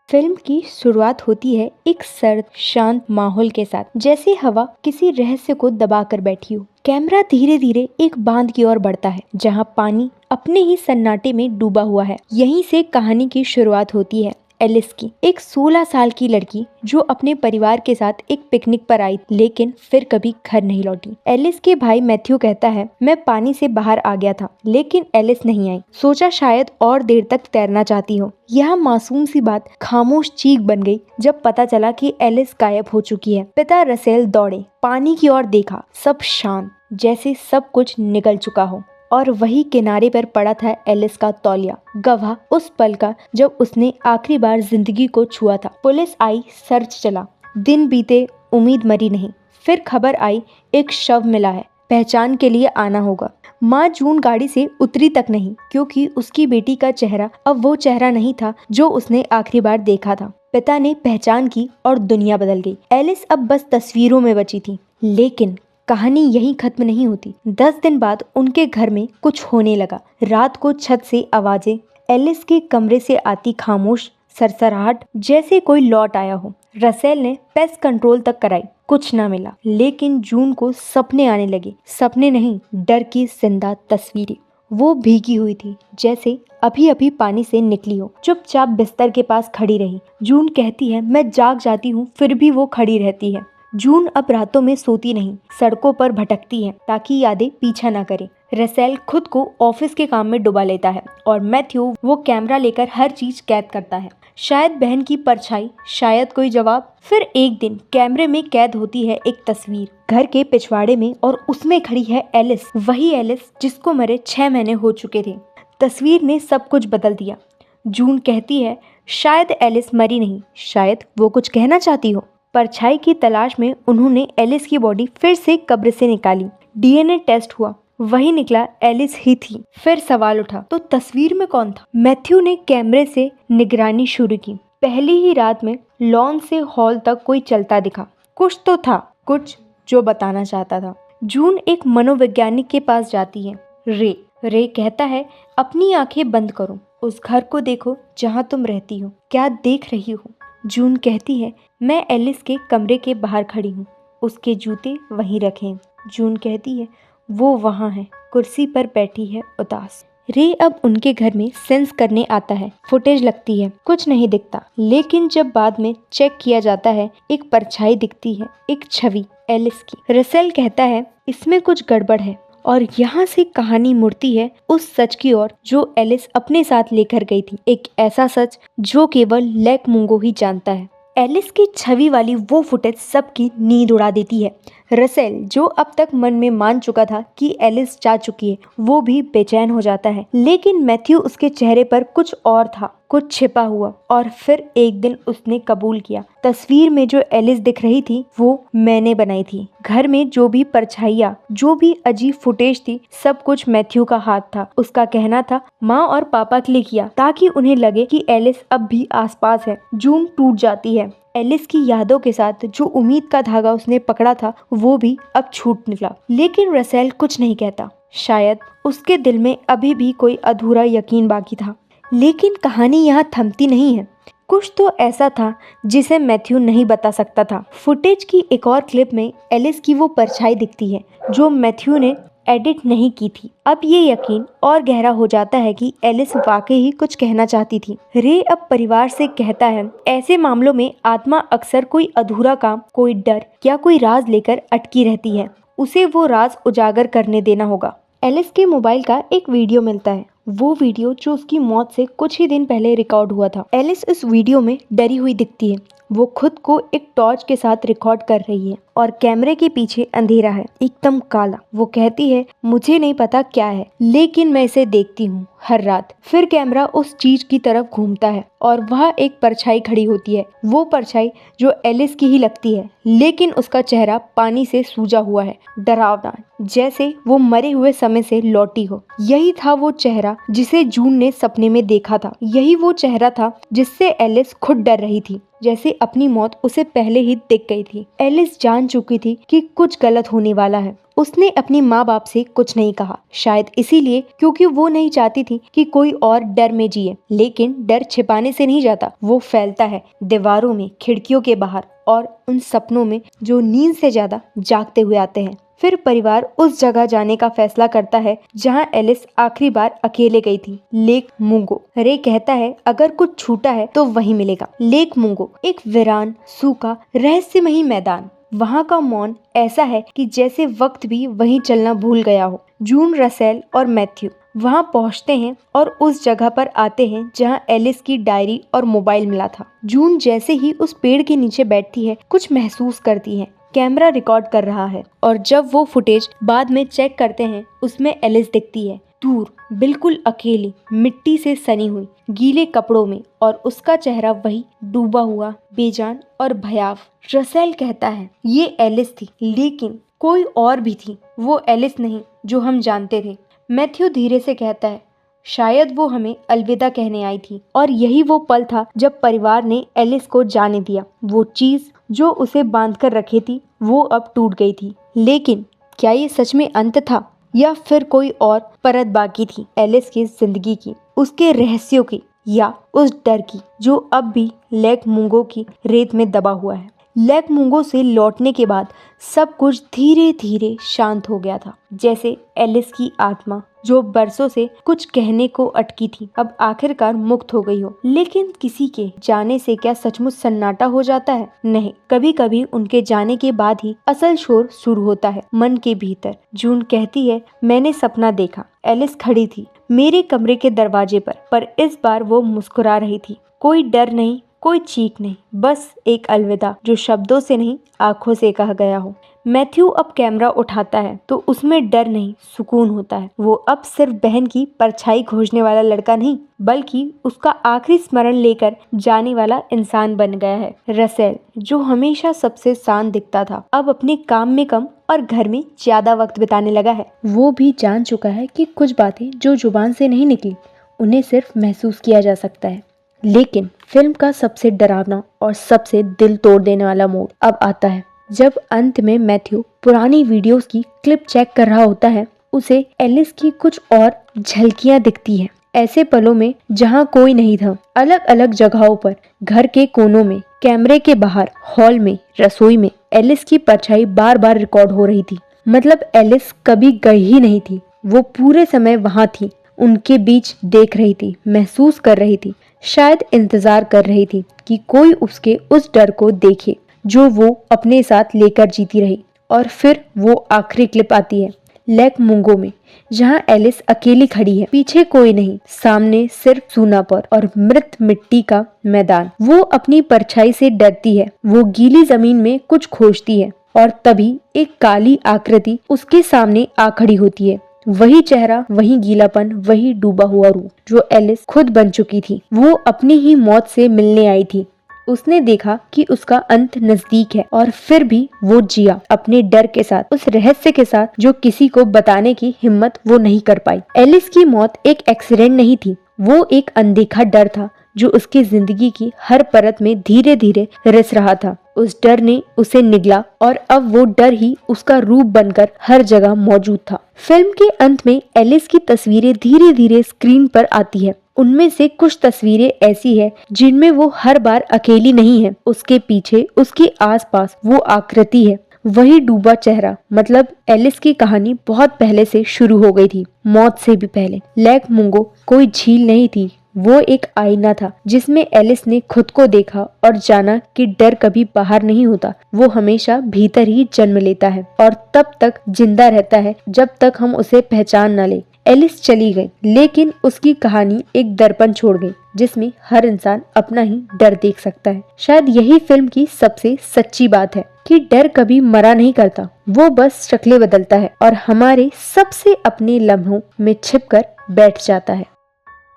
Film की शुरुआत होती है एक सर्द शांत माहौल के साथ, जैसे हवा किसी रहस्य को दबा कर बैठी हो। कैमरा धीरे धीरे एक बांध की ओर बढ़ता है जहां पानी अपने ही सन्नाटे में डूबा हुआ है। यहीं से कहानी की शुरुआत होती है एलिस की, एक 16 साल की लड़की जो अपने परिवार के साथ एक पिकनिक पर आई लेकिन फिर कभी घर नहीं लौटी। एलिस के भाई मैथ्यू कहता है, मैं पानी से बाहर आ गया था लेकिन एलिस नहीं आई। सोचा शायद और देर तक तैरना चाहती हो। यह मासूम सी बात खामोश चीख बन गई जब पता चला कि एलिस गायब हो चुकी है। पिता रसेल दौड़े, पानी की ओर देखा, सब शांत, जैसे सब कुछ निकल चुका हो और वही किनारे पर पड़ा था एलिस का तौलिया, गवाह उस पल का जब उसने आखिरी बार जिंदगी को छुआ था। पुलिस आई, सर्च चला, दिन बीते, उम्मीद मरी नहीं। फिर खबर आई एक शव मिला है, पहचान के लिए आना होगा। माँ जून गाड़ी से उतरी तक नहीं, क्योंकि उसकी बेटी का चेहरा अब वो चेहरा नहीं था जो उसने आखिरी बार देखा था। पिता ने पहचान की और दुनिया बदल गई। एलिस अब बस तस्वीरों में बची थी, लेकिन कहानी यहीं खत्म नहीं होती। 10 दिन बाद उनके घर में कुछ होने लगा। रात को छत से आवाजें, एलिस के कमरे से आती खामोश सरसराहट, जैसे कोई लौट आया हो। रसेल ने पेस्ट कंट्रोल तक कराई, कुछ ना मिला। लेकिन जून को सपने आने लगे। सपने नहीं, डर की जिंदा तस्वीरें। वो भीगी हुई थी, जैसे अभी अभी पानी से निकली हो। चुपचाप बिस्तर के पास खड़ी रही। जून कहती है, मैं जाग जाती हूँ, फिर भी वो खड़ी रहती है। जून अब रातों में सोती नहीं, सड़कों पर भटकती है ताकि यादें पीछा ना करें। रसेल खुद को ऑफिस के काम में डुबा लेता है और मैथ्यू वो कैमरा लेकर हर चीज कैद करता है। शायद बहन की परछाई, शायद कोई जवाब। फिर एक दिन कैमरे में कैद होती है एक तस्वीर, घर के पिछवाड़े में, और उसमें खड़ी है एलिस, वही एलिस जिसको मरे 6 महीने हो चुके थे। तस्वीर ने सब कुछ बदल दिया। जून कहती है, शायद एलिस मरी नहीं, शायद वो कुछ कहना चाहती हो। परछाई की तलाश में उन्होंने एलिस की बॉडी फिर से कब्र से निकाली। डीएनए टेस्ट हुआ, वही निकला, एलिस ही थी। फिर सवाल उठा, तो तस्वीर में कौन था? मैथ्यू ने कैमरे से निगरानी शुरू की। पहली ही रात में लॉन से हॉल तक कोई चलता दिखा। कुछ तो था, कुछ जो बताना चाहता था। जून एक मनोवैज्ञानिक के पास जाती है। रे कहता है, अपनी आंखें बंद करो, उस घर को देखो जहाँ तुम रहती हो। क्या देख रही हो? जून कहती है, मैं एलिस के कमरे के बाहर खड़ी हूँ, उसके जूते वहीं रखे हैं। जून कहती है, वो वहाँ है, कुर्सी पर बैठी है, उदास। रे अब उनके घर में सेंस करने आता है। फुटेज लगती है, कुछ नहीं दिखता, लेकिन जब बाद में चेक किया जाता है, एक परछाई दिखती है, एक छवि एलिस की। रसेल कहता है, इसमें कुछ गड़बड़ है, और यहाँ से कहानी मुड़ती है उस सच की ओर जो एलिस अपने साथ लेकर गई थी। एक ऐसा सच जो केवल लेक मुंगो ही जानता है। एलिस की छवि वाली वो फुटेज सबकी नींद उड़ा देती है। रसेल, जो अब तक मन में मान चुका था कि एलिस जा चुकी है, वो भी बेचैन हो जाता है। लेकिन मैथ्यू, उसके चेहरे पर कुछ और था, कुछ छिपा हुआ। और फिर एक दिन उसने कबूल किया, तस्वीर में जो एलिस दिख रही थी वो मैंने बनाई थी। घर में जो भी परछाइयाँ, जो भी अजीब फुटेज थी, सब कुछ मैथ्यू का हाथ था। उसका कहना था, माँ और पापा के लिए किया, ताकि उन्हें लगे कि एलिस अब भी आसपास है। जून टूट जाती है। एलिस की यादों के साथ जो उम्मीद का धागा उसने पकड़ा था, वो भी अब छूट निकला। लेकिन रसेल कुछ नहीं कहता। शायद उसके दिल में अभी भी कोई अधूरा यकीन बाकी था। लेकिन कहानी यहाँ थमती नहीं है। कुछ तो ऐसा था जिसे मैथ्यू नहीं बता सकता था। फुटेज की एक और क्लिप में एलिस की वो परछाई दिखती है जो मैथ्यू ने एडिट नहीं की थी। अब ये यकीन और गहरा हो जाता है कि एलिस वाकई ही कुछ कहना चाहती थी। रे अब परिवार से कहता है, ऐसे मामलों में आत्मा अक्सर कोई अधूरा काम, कोई डर या कोई राज लेकर अटकी रहती है। उसे वो राज उजागर करने देना होगा। एलिस के मोबाइल का एक वीडियो मिलता है, वो वीडियो जो उसकी मौत से कुछ ही दिन पहले रिकॉर्ड हुआ था। एलिस इस वीडियो में डरी हुई दिखती है। वो खुद को एक टॉर्च के साथ रिकॉर्ड कर रही है और कैमरे के पीछे अंधेरा है, एकदम काला। वो कहती है, मुझे नहीं पता क्या है, लेकिन मैं इसे देखती हूँ हर रात। फिर कैमरा उस चीज की तरफ घूमता है और वहाँ एक परछाई खड़ी होती है। वो परछाई जो एलिस की ही लगती है, लेकिन उसका चेहरा पानी से सूजा हुआ है, डरावना, जैसे वो मरे हुए समय से लौटी हो। यही था वो चेहरा जिसे जून ने सपने में देखा था। यही वो चेहरा था जिससे एलिस खुद डर रही थी। जैसे अपनी मौत उसे पहले ही दिख गई थी। एलिस जान चुकी थी कि कुछ गलत होने वाला है। उसने अपने माँ बाप से कुछ नहीं कहा, शायद इसीलिए क्योंकि वो नहीं चाहती थी कि कोई और डर में जिए। लेकिन डर छिपाने से नहीं जाता, वो फैलता है दीवारों में, खिड़कियों के बाहर और उन सपनों में जो नींद से ज्यादा जागते हुए आते हैं। फिर परिवार उस जगह जाने का फैसला करता है जहां एलिस आखिरी बार अकेले गई थी, लेक मुंगो। रे कहता है अगर कुछ छूटा है तो वही मिलेगा। लेक मुंगो एक वीरान, सूखा, रहस्यमयी मैदान। वहाँ का मौन ऐसा है कि जैसे वक्त भी वहीं चलना भूल गया हो। जून, रसेल और मैथ्यू वहाँ पहुँचते हैं और उस जगह पर आते हैं जहाँ एलिस की डायरी और मोबाइल मिला था। जून जैसे ही उस पेड़ के नीचे बैठती है, कुछ महसूस करती है। कैमरा रिकॉर्ड कर रहा है और जब वो फुटेज बाद में चेक करते हैं, उसमें एलिस दिखती है, दूर, बिल्कुल अकेली, मिट्टी से सनी हुई, गीले कपड़ों में, और उसका चेहरा वही डूबा हुआ, बेजान और भयावह। रसेल कहता है ये एलिस थी, लेकिन कोई और भी थी, वो एलिस नहीं जो हम जानते थे। मैथ्यू धीरे से कहता है शायद वो हमें अलविदा कहने आई थी, और यही वो पल था जब परिवार ने एलिस को जाने दिया। वो चीज जो उसे बांध कर रखी थी वो अब टूट गई थी। लेकिन क्या ये सच में अंत था या फिर कोई और परत बाकी थी एलिस की जिंदगी की, उसके रहस्यों की, या उस डर की जो अब भी लेक मुंगो की रेत में दबा हुआ है। लेक मुंगो से लौटने के बाद सब कुछ धीरे धीरे शांत हो गया था, जैसे एलिस की आत्मा जो बरसों से कुछ कहने को अटकी थी अब आखिरकार मुक्त हो गई हो। लेकिन किसी के जाने से क्या सचमुच सन्नाटा हो जाता है? नहीं, कभी कभी उनके जाने के बाद ही असल शोर शुरू होता है मन के भीतर। जून कहती है मैंने सपना देखा, एलिस खड़ी थी मेरे कमरे के दरवाजे पर इस बार वो मुस्कुरा रही थी। कोई डर नहीं, कोई चीख नहीं, बस एक अलविदा जो शब्दों से नहीं आंखों से कहा गया हो। मैथ्यू अब कैमरा उठाता है तो उसमें डर नहीं, सुकून होता है। वो अब सिर्फ बहन की परछाई खोजने वाला लड़का नहीं, बल्कि उसका आखिरी स्मरण लेकर जाने वाला इंसान बन गया है। रसेल जो हमेशा सबसे शांत दिखता था, अब अपने काम में कम और घर में ज्यादा वक्त बिताने लगा है। वो भी जान चुका है कि कुछ बातें जो जुबान से नहीं निकली, उन्हें सिर्फ महसूस किया जा सकता है। लेकिन फिल्म का सबसे डरावना और सबसे दिल तोड़ देने वाला मोड़ अब आता है, जब अंत में मैथ्यू पुरानी वीडियोस की क्लिप चेक कर रहा होता है। उसे एलिस की कुछ और झलकियां दिखती हैं, ऐसे पलों में जहां कोई नहीं था, अलग अलग जगहों पर, घर के कोनों में, कैमरे के बाहर, हॉल में, रसोई में, एलिस की परछाई बार बार रिकॉर्ड हो रही थी। मतलब एलिस कभी गई ही नहीं थी, वो पूरे समय वहां थी, उनके बीच देख रही थी, महसूस कर रही थी, शायद इंतजार कर रही थी कि कोई उसके उस डर को देखे जो वो अपने साथ लेकर जीती रही। और फिर वो आखिरी क्लिप आती है, लेक मुंगो में, जहां एलिस अकेली खड़ी है, पीछे कोई नहीं, सामने सिर्फ सूनापन और मृत मिट्टी का मैदान। वो अपनी परछाई से डरती है, वो गीली जमीन में कुछ खोजती है, और तभी एक काली आकृति उसके सामने आ खड़ी होती है। वही चेहरा, वही गीलापन, वही डूबा हुआ रूप जो एलिस खुद बन चुकी थी। वो अपनी ही मौत से मिलने आई थी। उसने देखा कि उसका अंत नजदीक है, और फिर भी वो जिया अपने डर के साथ, उस रहस्य के साथ जो किसी को बताने की हिम्मत वो नहीं कर पाई। एलिस की मौत एक एक्सीडेंट नहीं थी, वो एक अनदेखा डर था जो उसकी जिंदगी की हर परत में धीरे धीरे रिस रहा था। उस डर ने उसे निगला, और अब वो डर ही उसका रूप बनकर हर जगह मौजूद था। फिल्म के अंत में एलिस की तस्वीरें धीरे धीरे स्क्रीन पर आती है। उनमें से कुछ तस्वीरें ऐसी है जिनमें वो हर बार अकेली नहीं है, उसके पीछे, उसके आसपास वो आकृति है, वही डूबा चेहरा। मतलब एलिस की कहानी बहुत पहले से शुरू हो गई थी, मौत से भी पहले। लेक मुंगो कोई झील नहीं थी, वो एक आईना था जिसमें एलिस ने खुद को देखा और जाना कि डर कभी बाहर नहीं होता, वो हमेशा भीतर ही जन्म लेता है और तब तक जिंदा रहता है जब तक हम उसे पहचान न ले। एलिस चली गई, लेकिन उसकी कहानी एक दर्पण छोड़ गई जिसमें हर इंसान अपना ही डर देख सकता है। शायद यही फिल्म की सबसे सच्ची बात है कि डर कभी मरा नहीं करता, वो बस शक्लें बदलता है और हमारे सबसे अपने लम्हों में छिपकर बैठ जाता है।